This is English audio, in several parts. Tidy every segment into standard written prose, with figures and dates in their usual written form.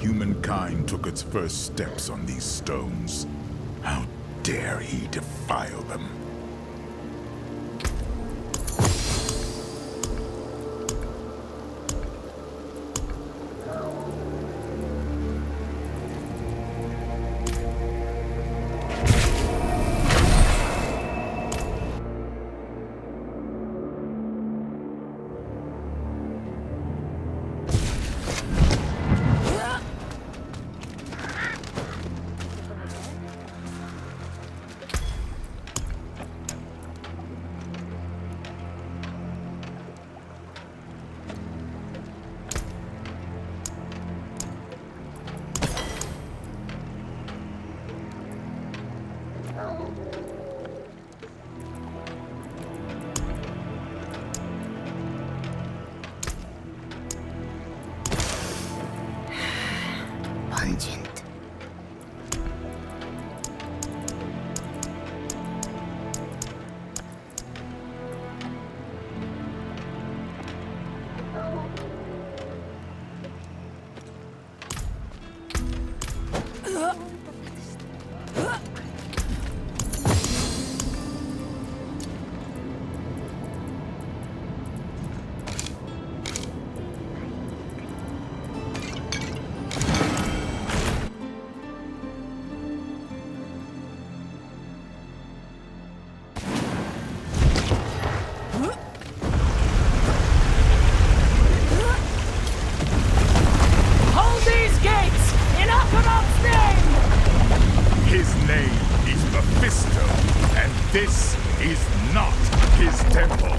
humankind took its first steps on these stones. How dare he defile them? Pungent. This is not his temple.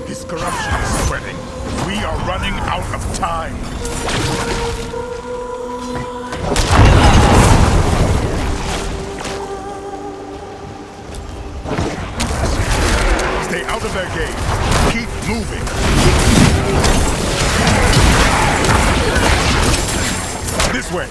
His corruption is spreading. We are running out of time. Stay out of their game. Keep moving. This way.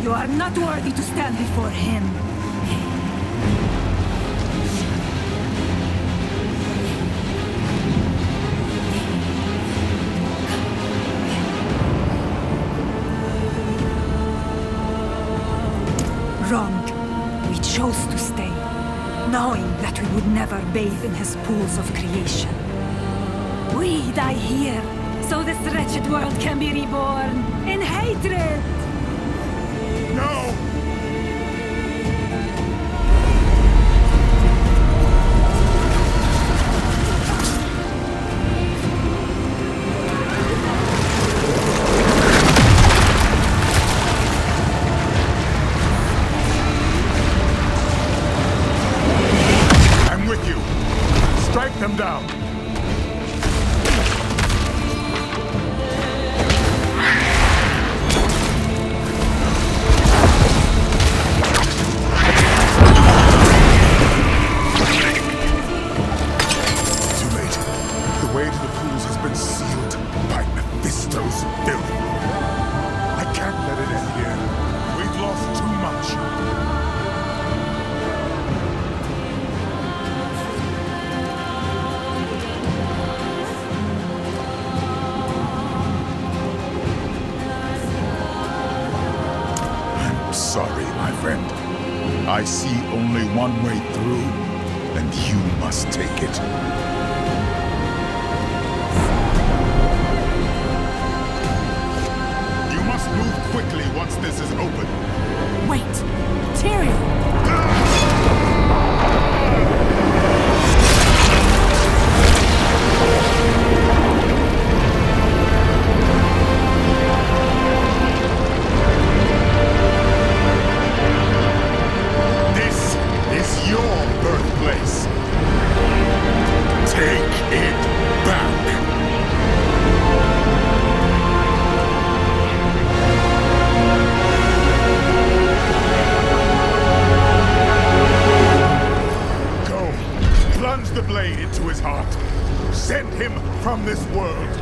You are not worthy to stand before him. Wrong. We chose to stay, knowing that we would never bathe in his pools of creation. We die here, so this wretched world can be reborn in hatred! No! I'm with you. Strike them down. Sorry, my friend. I see only one way through, and you must take it. You must move quickly once this is open. Wait! Tyrion! The blade into his heart. Send him from this world.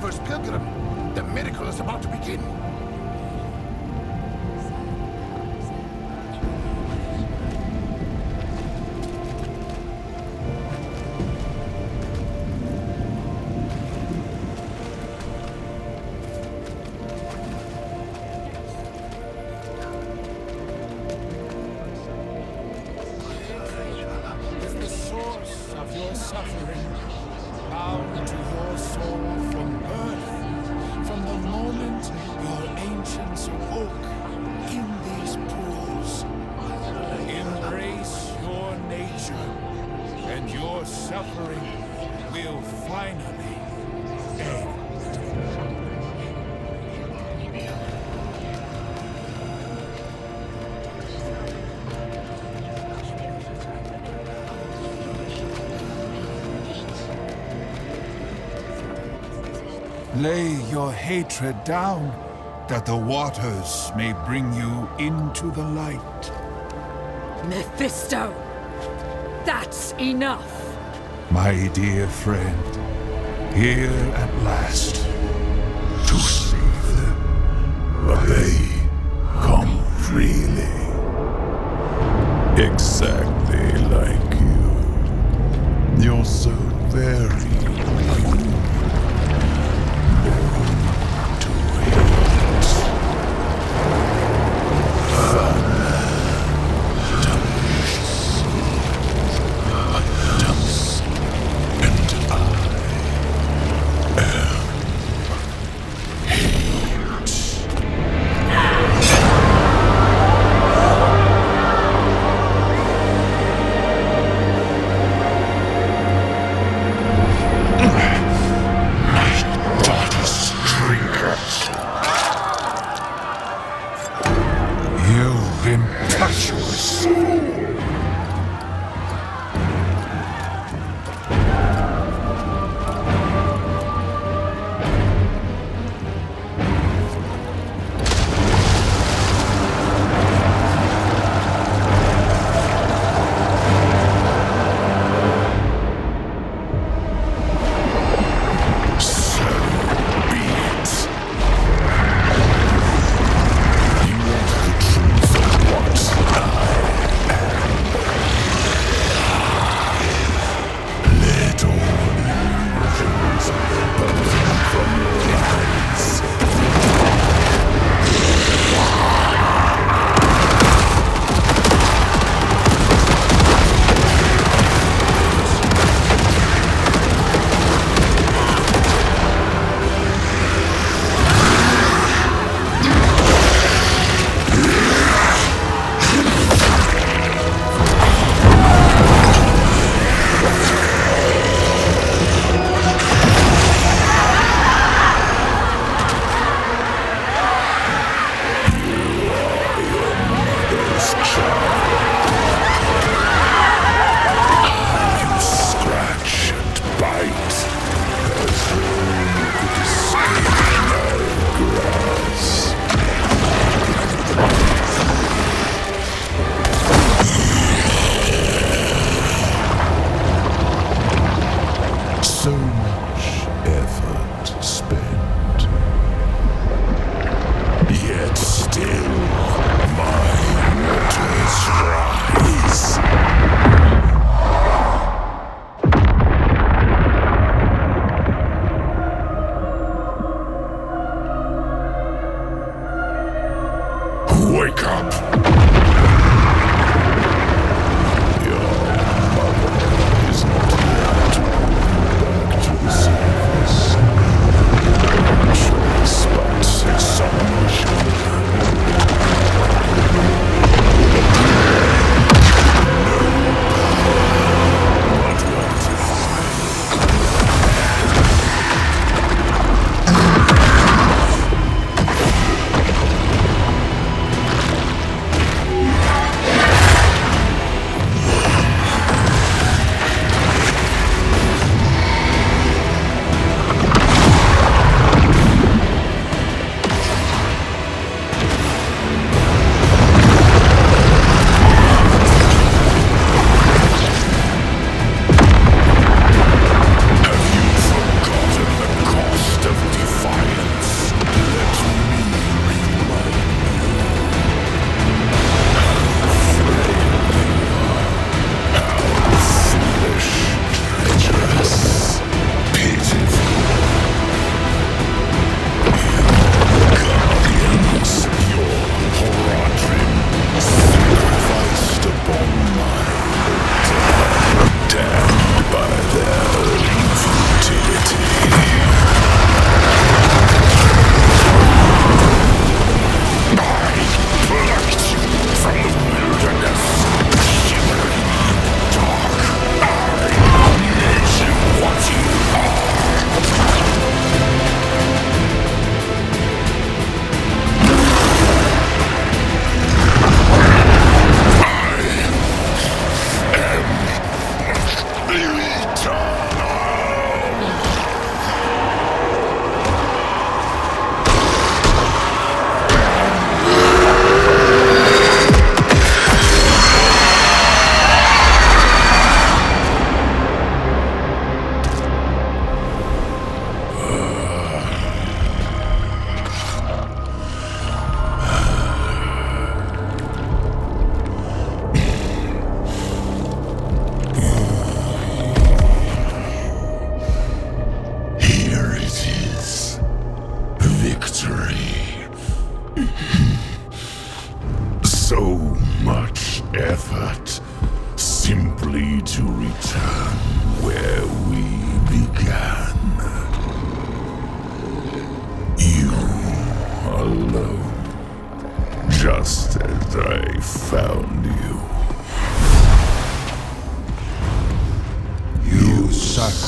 first pilgrim. The miracle is about to begin. Is the source of your suffering bound to your soul from birth, from the moment your ancients awoke in these pools? Embrace your nature, and your suffering will finally end. Lay your hatred down, that the waters may bring you into the light. Mephisto! That's enough! My dear friend, here at last, to save them. But they come freely. Exactly like you. You're so very human. Born to hate. Phantoms. And I am hate.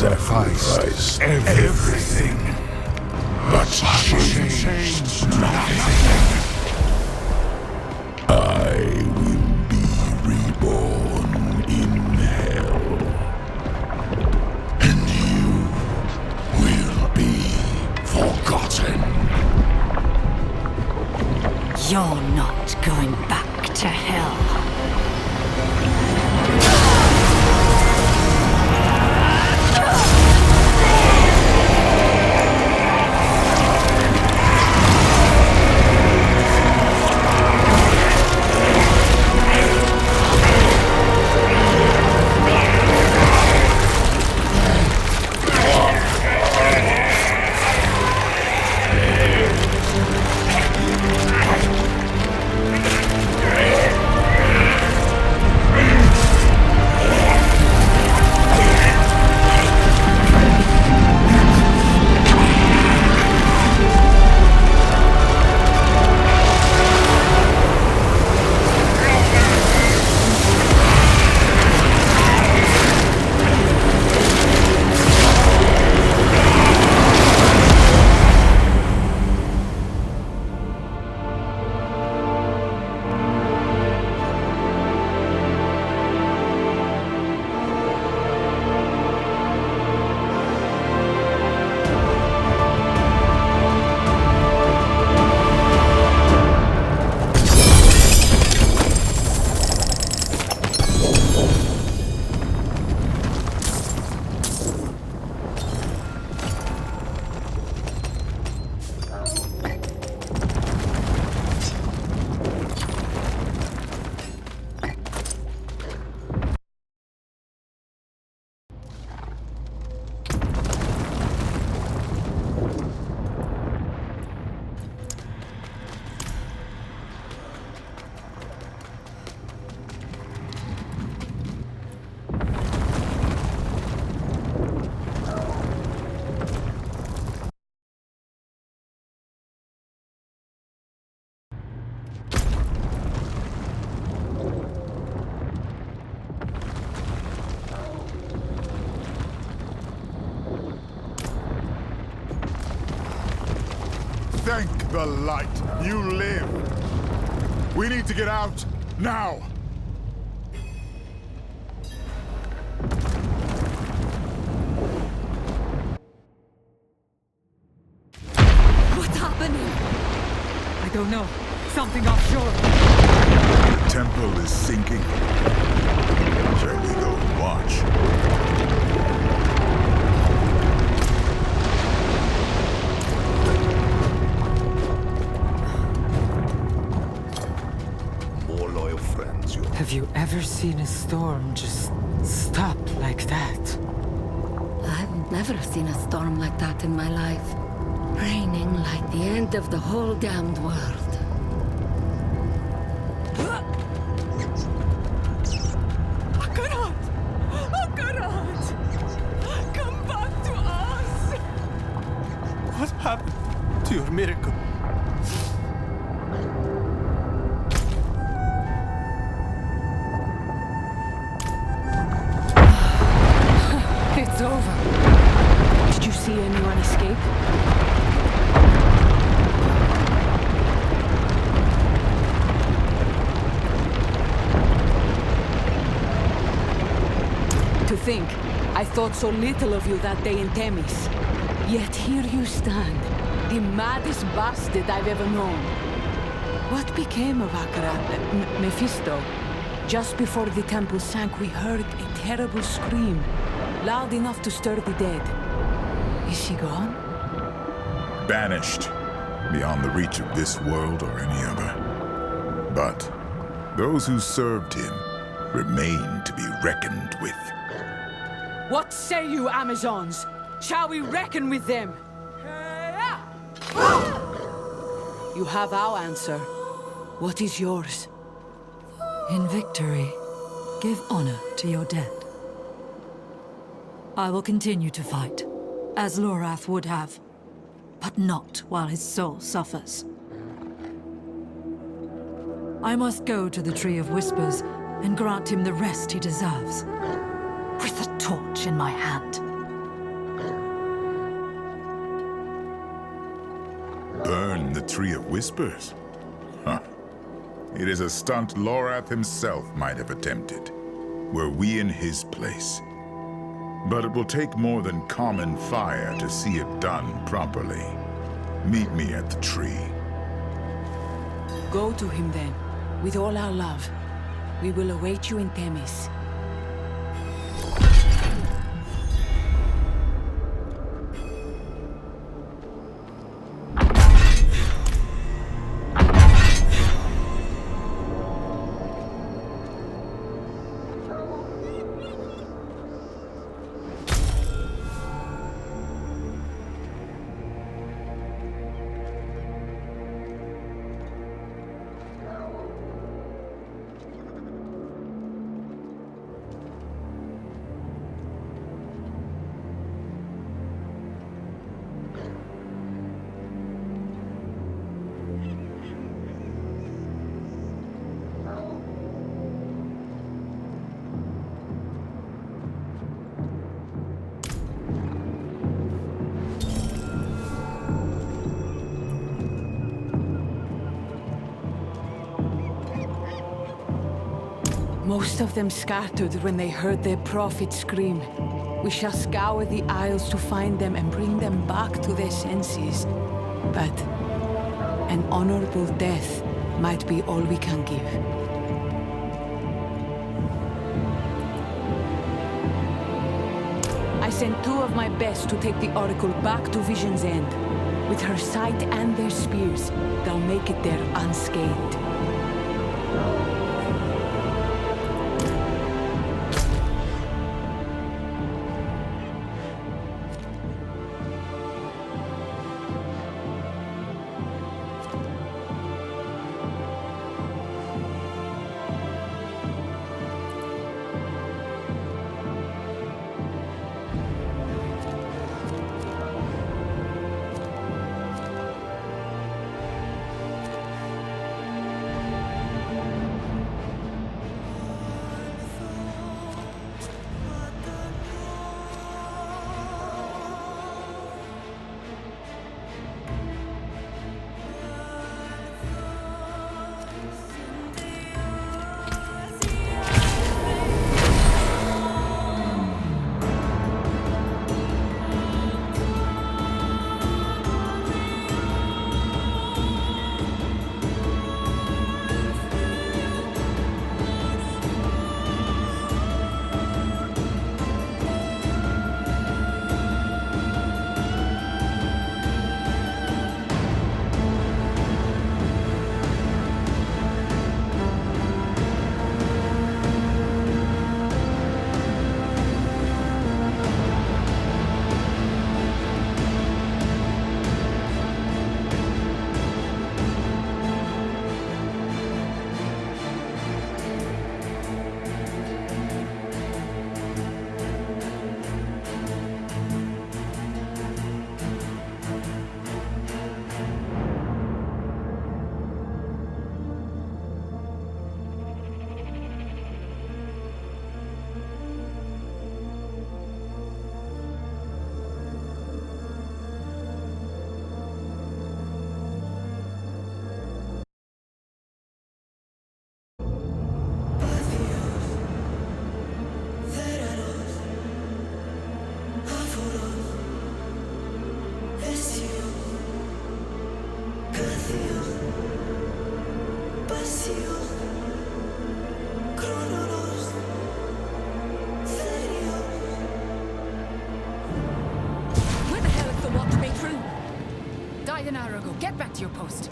sacrificed everything, but changed nothing. I will be reborn in hell, and you will be forgotten. You're not going back to hell. Thank the light. You live. We need to get out now. What's happening? I don't know. Something offshore. The temple is sinking. Shall we go and watch? More loyal friends, you. Have you ever seen a storm just stop like that? I've never seen a storm like that in my life. Raining like the end of the whole damned world. Akarat! Akarat! Come back to us! What happened to your miracle? It's over. Did you see anyone escape? To think, I thought so little of you that day in Themis. Yet here you stand, the maddest bastard I've ever known. What became of Akarat, Mephisto? Just before the temple sank, we heard a terrible scream, loud enough to stir the dead. Is she gone? Banished, beyond the reach of this world or any other. But those who served him remain to be reckoned with. What say you, Amazons? Shall we reckon with them? You have our answer. What is yours? In victory, give honor to your dead. I will continue to fight, as Lorath would have, but not while his soul suffers. I must go to the Tree of Whispers and grant him the rest he deserves, with a torch in my hand. burn the Tree of Whispers? Huh. It is a stunt Lorath himself might have attempted, were we in his place. But it will take more than common fire to see it done properly. Meet me at the tree. Go to him then, with all our love. We will await you in Themis. Most of them scattered when they heard their prophet scream. We shall scour the isles to find them and bring them back to their senses. But an honorable death might be all we can give. I sent 2 of my best to take the Oracle back to Vision's End. With her sight and their spears, they'll make it there unscathed. Get back to your post.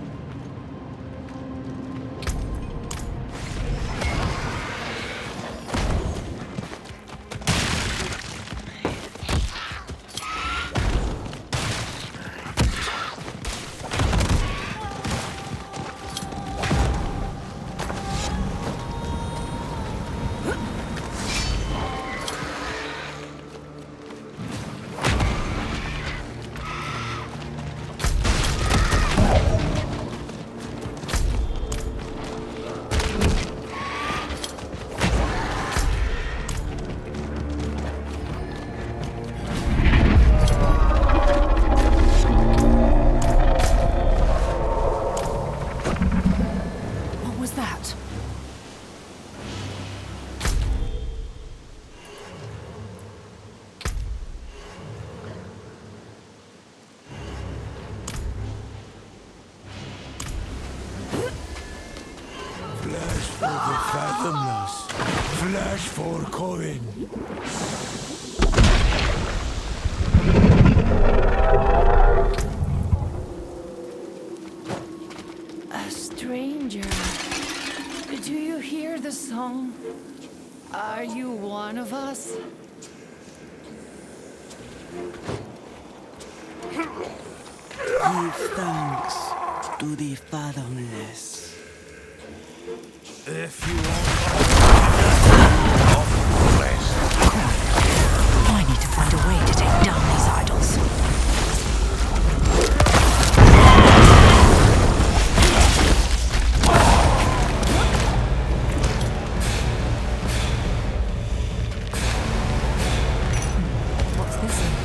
the fathomless, flash for Corin. A stranger. Do you hear the song? Are you one of us? Give thanks to the fathomless. If you want I need to find a way to take down these idols. What's this?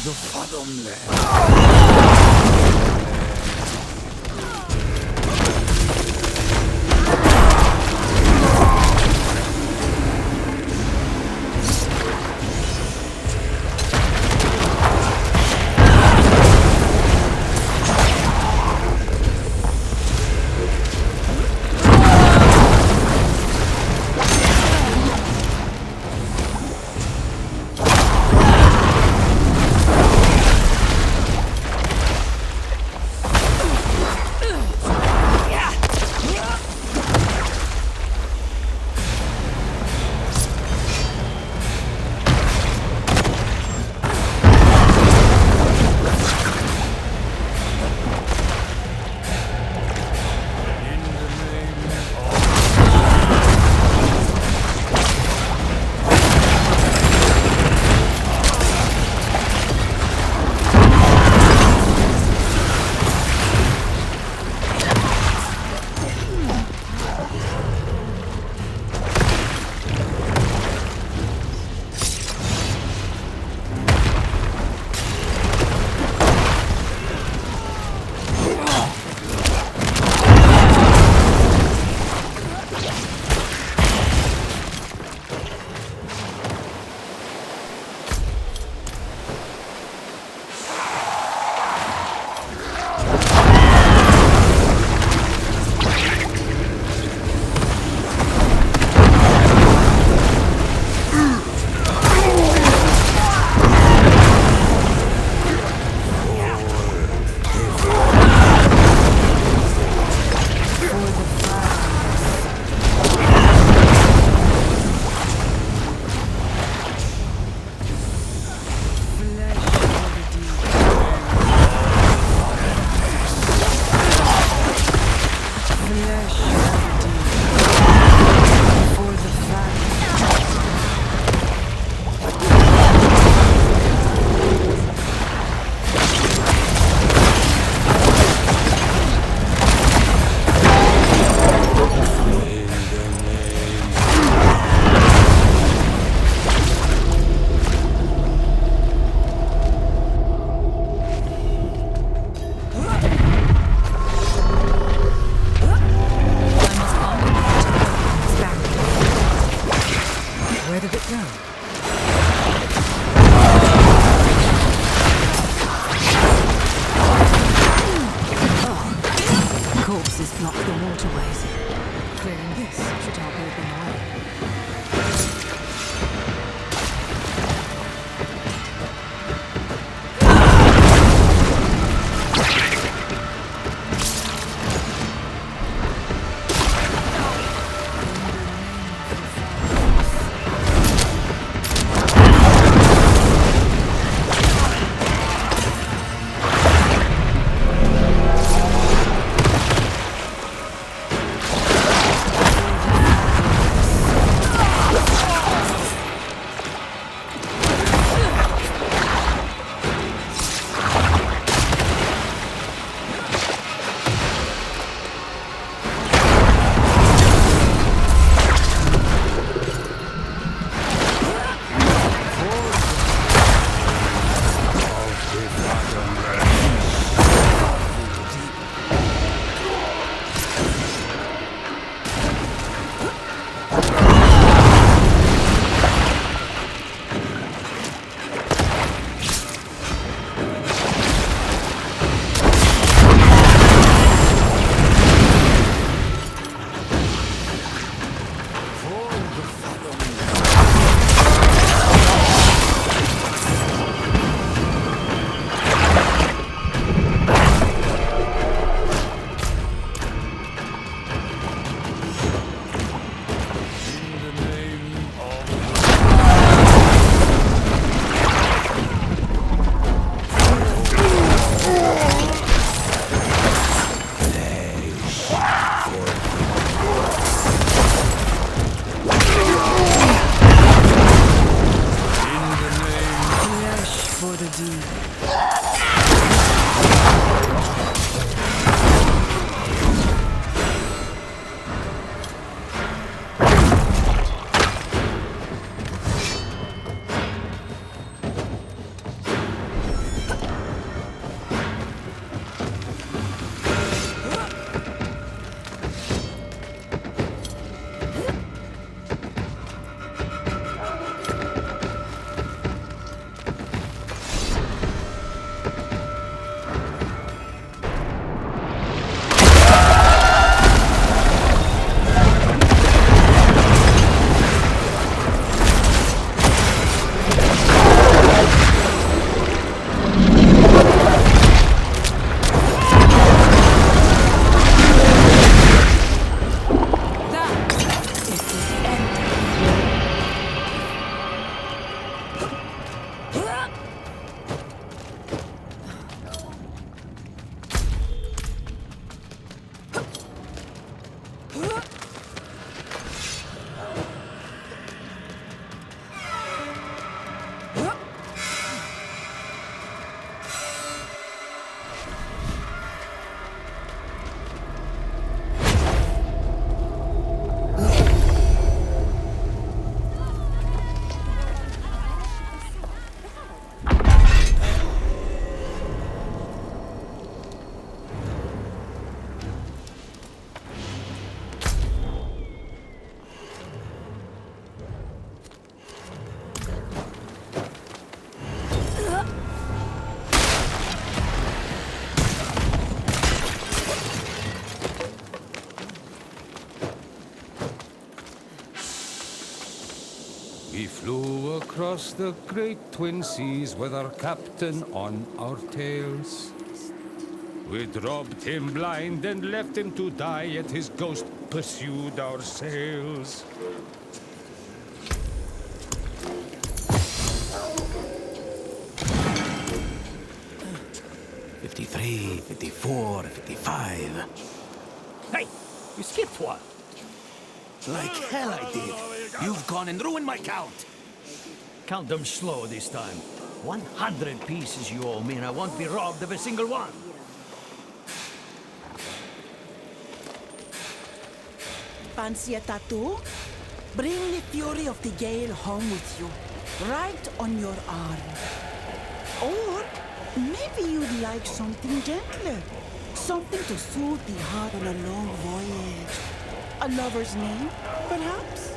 the fathomless. Where did it go? Oh, corpses block the waterways. Clearing this should help open the way. across the great twin seas with our captain on our tails. We'd robbed him blind and left him to die, yet his ghost pursued our sails. "53, 54, 55. Hey, you skipped one. Like hell I did. You've gone and ruined my count. Count them slow this time. 100 pieces you owe me, and I won't be robbed of a single one. Fancy a tattoo? Bring the fury of the gale home with you, right on your arm. Or maybe you'd like something gentler, something to soothe the heart on a long voyage. A lover's name, perhaps?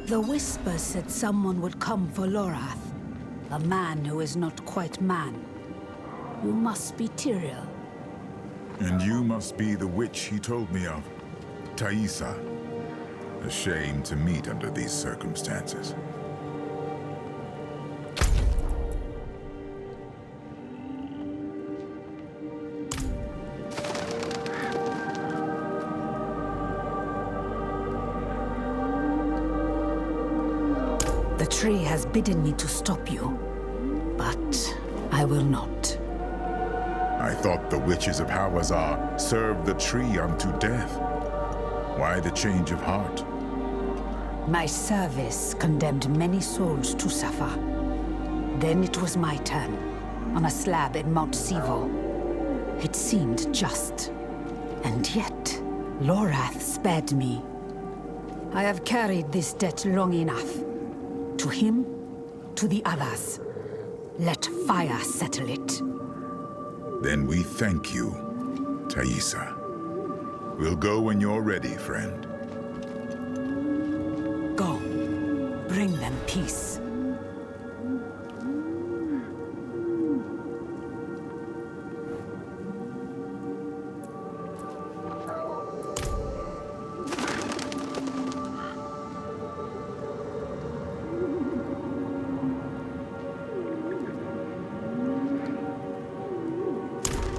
The Whisper said someone would come for Lorath. A man who is not quite man. You must be Tyrael. And you must be the witch he told me of, Thaisa. A shame to meet under these circumstances. The tree has bidden me to stop you, but I will not. I thought the witches of Hawazar served the tree unto death. Why the change of heart? My service condemned many souls to suffer. Then it was my turn, on a slab in Mount Sivo. It seemed just. And yet, Lorath spared me. I have carried this debt long enough. To him, to the others. Let fire settle it. Then we thank you, Thaisa. We'll go when you're ready, friend. Go. Bring them peace.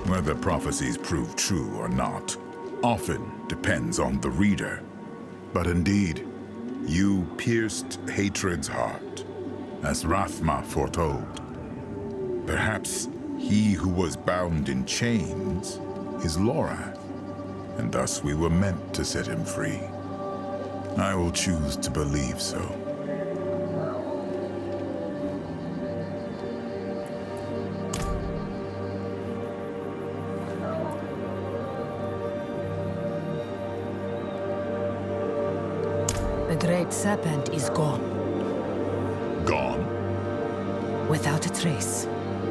Whether prophecies prove true or not, often depends on the reader. But indeed, you pierced hatred's heart, as Rathma foretold. Perhaps he who was bound in chains is Lorath, and thus we were meant to set him free. I will choose to believe so. Great Serpent is gone. Gone? Without a trace.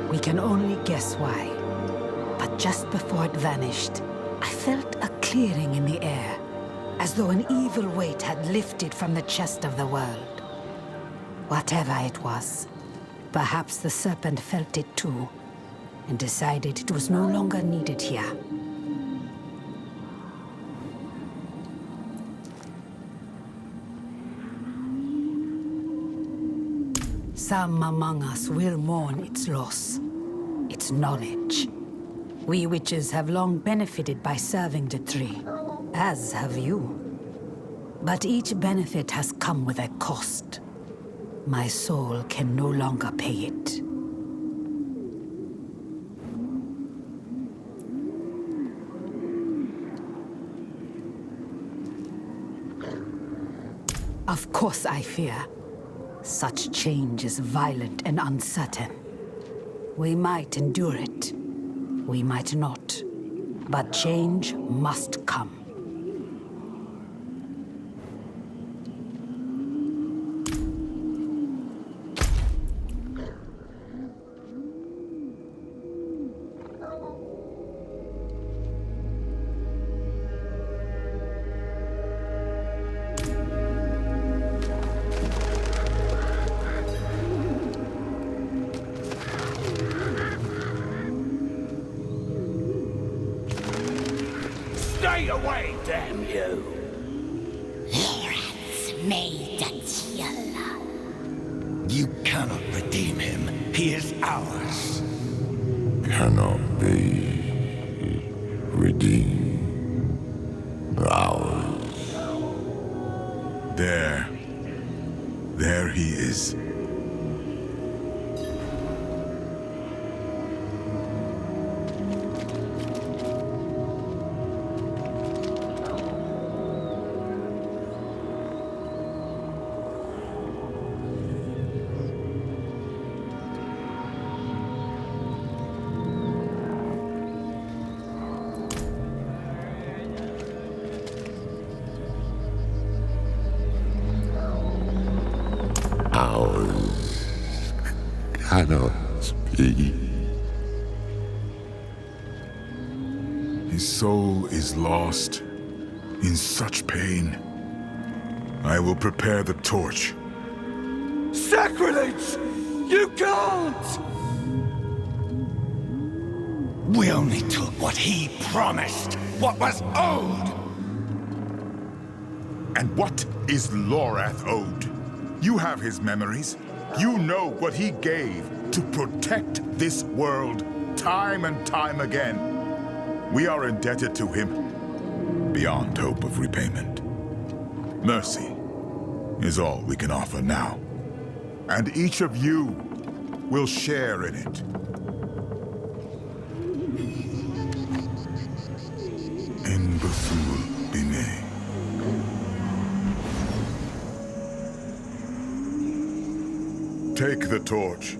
We can only guess why. But just before it vanished, I felt a clearing in the air, as though an evil weight had lifted from the chest of the world. Whatever it was, perhaps the Serpent felt it too, and decided it was no longer needed here. Some among us will mourn its loss, its knowledge. We witches have long benefited by serving the tree, as have you. But each benefit has come with a cost. My soul can no longer pay it. Of course I fear. Such change is violent and uncertain. We might endure it. We might not. But change must come. Stay away, damn you! Lorath's made a chill. You cannot redeem him. He is ours. Cannot be redeemed. Ours. There. There he is. Ours cannot be. His soul is lost, in such pain. I will prepare the torch. Sacrilege! You can't! We only took what he promised, what was owed! And what is Lorath owed? You have his memories. You know what he gave to protect this world, time and time again. We are indebted to him, beyond hope of repayment. Mercy is all we can offer now. And each of you will share in it. In Bethul Bine. Take the torch.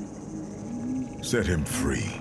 Set him free.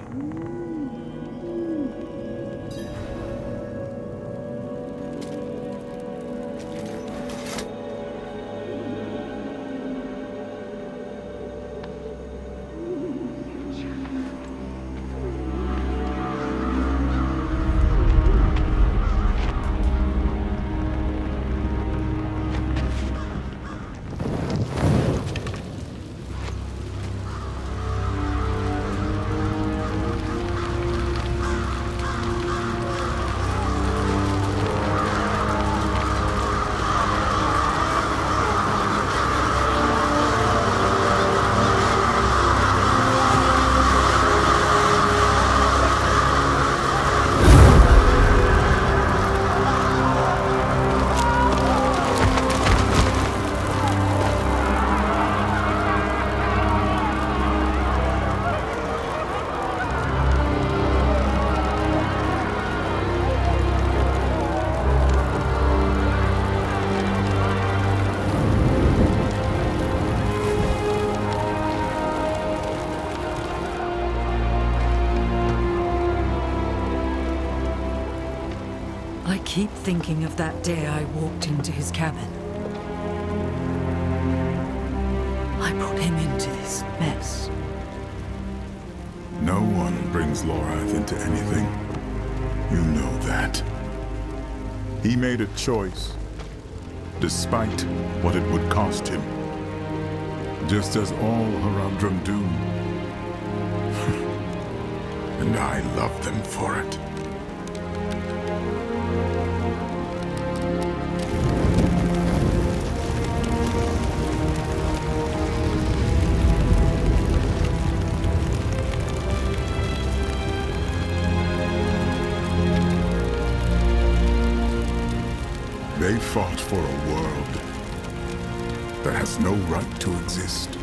I keep thinking of that day I walked into his cabin. him into this mess? No one brings Lorath into anything. You know that. He made a choice, despite what it would cost him. Just as all Haradrim do. And I love them for it. They fought for a world that has no right to exist.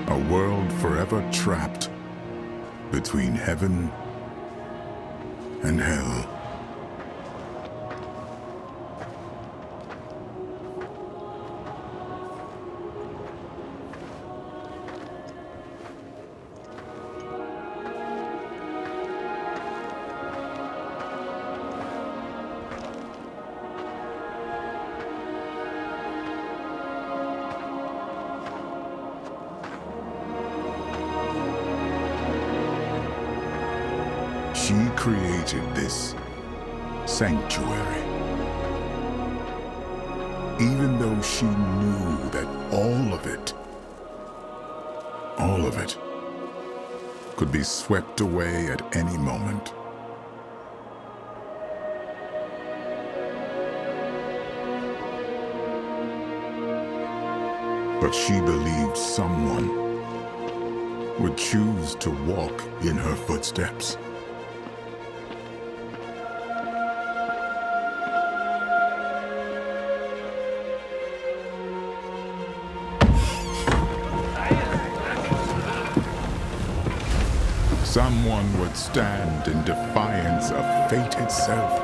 A world forever trapped between heaven and hell. She created this sanctuary, even though she knew that all of it, could be swept away at any moment. But she believed someone would choose to walk in her footsteps. Someone would stand in defiance of fate itself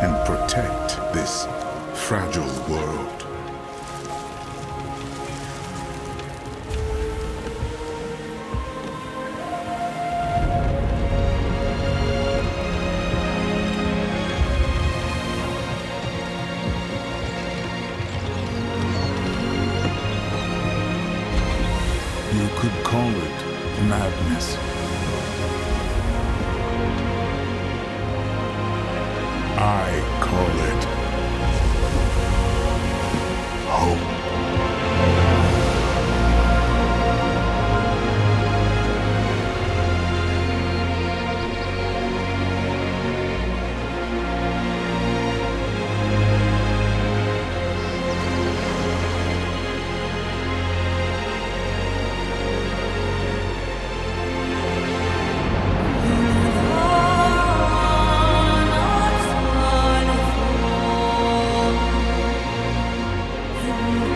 and protect this fragile world. You could call it madness. I call it hope. You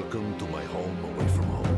Welcome to my home away from home.